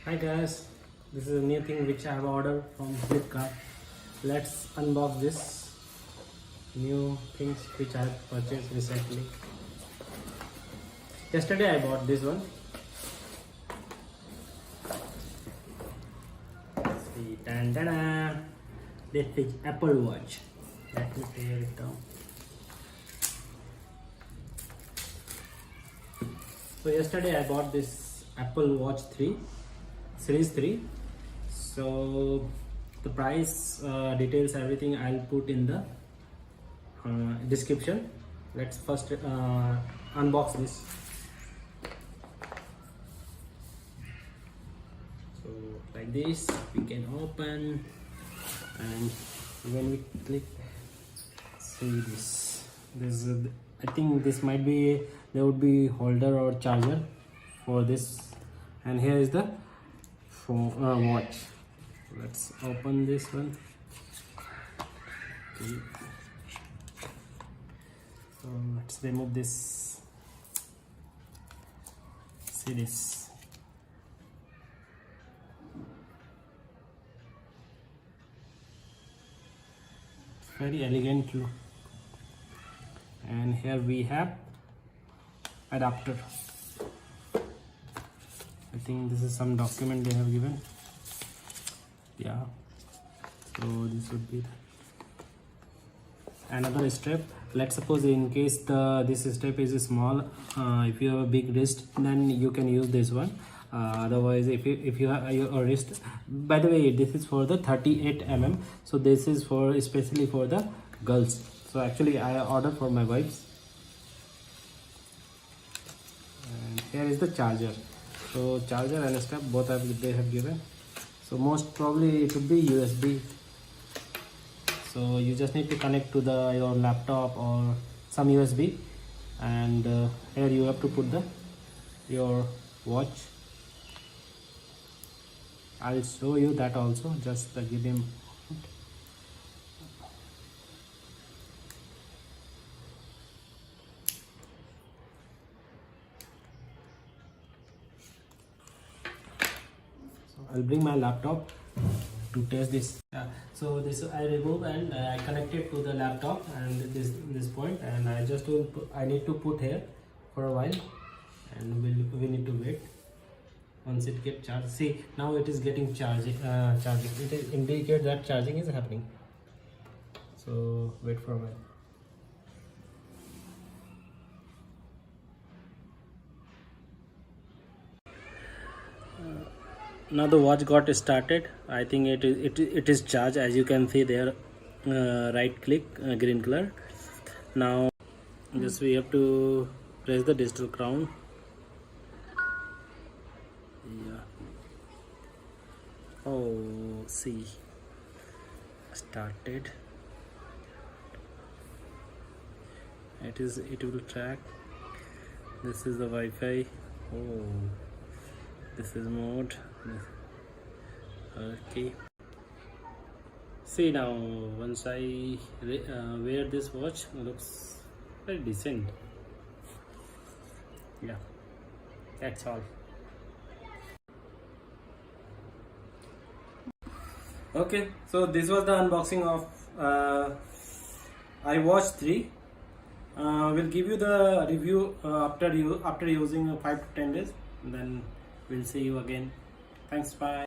Hi guys, this is a new thing which I have ordered from Flipkart. Let's unbox this new things which I have purchased recently. Yesterday I bought this one. See, dan da da. This is Apple Watch. Let me tear it down. So yesterday I bought this Apple Watch 3 Series 3. So the price, details, everything I'll put in the description. Let's first unbox this. So like this we can open, and when we click, see this is I think this might be, there would be holder or charger for this, and here is the watch. Let's open this one. Okay. So let's remove this. See this. Very elegant look. And here we have adapter. I think this is some document they have given. Yeah, so this would be another strap. Let's suppose in case this strap is small, if you have a big wrist, then you can use this one. Otherwise, if you have your wrist, by the way, this is for the 38 mm, so this is for especially for the girls. So actually I ordered for my wives. And here is the charger. So charger and strap both they have given. So most probably it would be USB. So you just need to connect to your laptop or some USB, and here you have to put your watch. I'll show you that also. Just give him. I'll bring my laptop to test this. So this I remove and I connect it to the laptop and this point, and I need to put here for a while, and we need to wait once it gets charged. See, now it is getting charging. It indicates that charging is happening. So wait for a while. Now the watch got started. I think it is charged, as you can see there. Right click, green color. Now just we have to press the digital crown. Yeah. Oh, see, started. It will track. This is the Wi-Fi. Oh, this is mode. Okay, see, now once I wear this watch, it looks very decent. Yeah, that's all. Okay, so this was the unboxing of iWatch 3. We'll give you the review after using 5 to 10 days, and then we'll see you again. Thanks, bye.